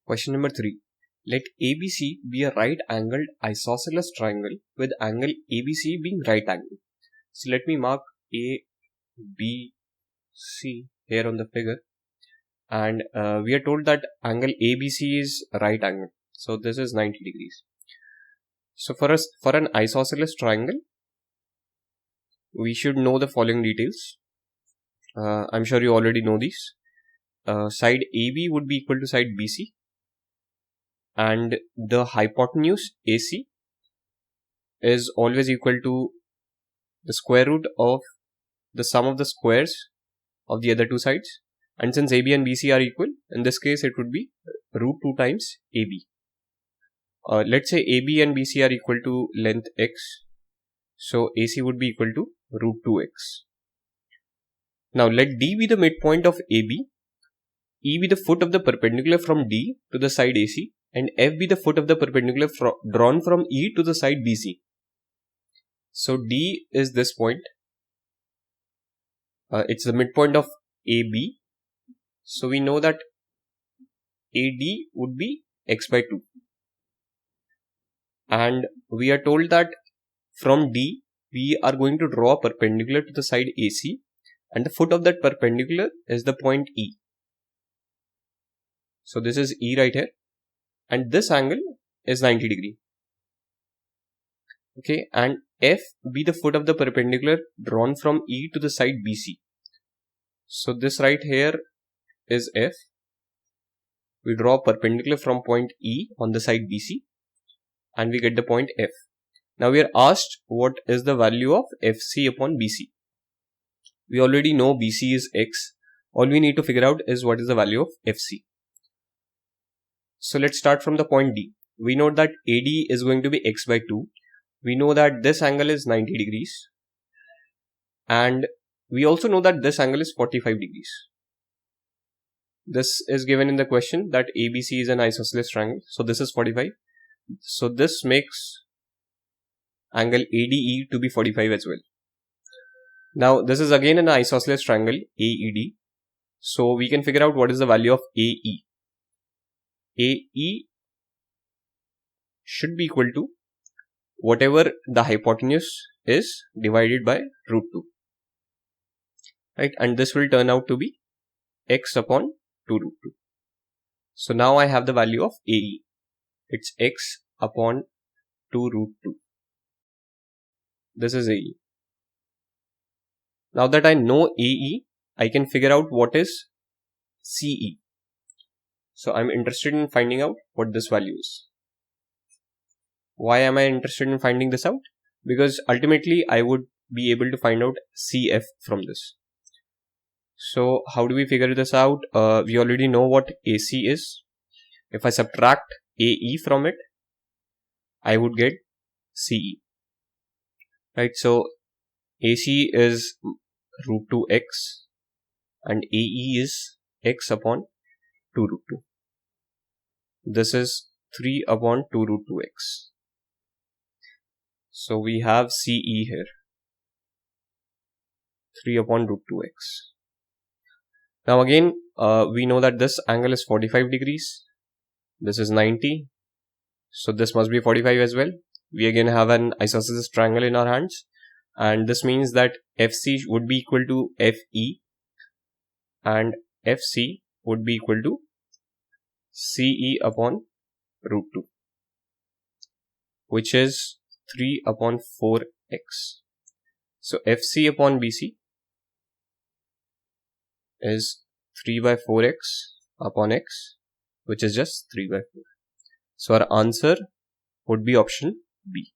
Question number 3. Let ABC be a right-angled isosceles triangle with angle ABC being right angle. So let me mark A, B, C here on the figure, and we are told that angle ABC is right angle. So this is 90 degrees. So for an isosceles triangle, we should know the following details. I'm sure you already know these. Side AB would be equal to side BC, and the hypotenuse AC is always equal to the square root of the sum of the squares of the other two sides. And since AB and BC are equal, in this case it would be root 2 times AB. Let's say AB and BC are equal to length x, so AC would be equal to root 2x. Now let D be the midpoint of AB, E be the foot of the perpendicular from D to the side AC, and F be the foot of the perpendicular drawn from E to the side BC. So D is this point. It's the midpoint of AB. So we know that AD would be x by 2. And we are told that from D, we are going to draw a perpendicular to the side AC, and the foot of that perpendicular is the point E. So this is E right here, and this angle is 90 degree. Okay, and F be the foot of the perpendicular drawn from E to the side BC. So this right here is F. We draw a perpendicular from point E on the side BC, and we get the point F. Now we are asked what is the value of FC upon BC. We already know BC is x. All we need to figure out is what is the value of FC. So let's start from the point D. We know that AD is going to be x by 2. We know that this angle is 90 degrees. And we also know that this angle is 45 degrees. This is given in the question that ABC is an isosceles triangle. So this is 45. So this makes angle ADE to be 45 as well. Now this is again an isosceles triangle AED. So we can figure out what is the value of AE. AE should be equal to whatever the hypotenuse is divided by root 2. Right, and this will turn out to be x upon 2 root 2. So now I have the value of AE. It's x upon 2 root 2. This is AE. Now that I know AE, I can figure out what is CE. So I'm interested in finding out what this value is. Why am I interested in finding this out? Because ultimately I would be able to find out CF from this. So how do we figure this out? We already know what AC is. If I subtract AE from it, I would get CE. Right, so AC is root 2x and AE is x upon 2 root 2. This is 3 upon 2 root 2x. So we have CE here, 3 upon root 2x. Now again, we know that this angle is 45 degrees. This is 90. So this must be 45 as well. We again have an isosceles triangle in our hands. And this means that FC would be equal to FE. And FC would be equal to CE upon root 2. Which is 3 upon 4x. So FC upon BC is 3 by 4x upon x, which is just 3 by 4. So our answer would be option B.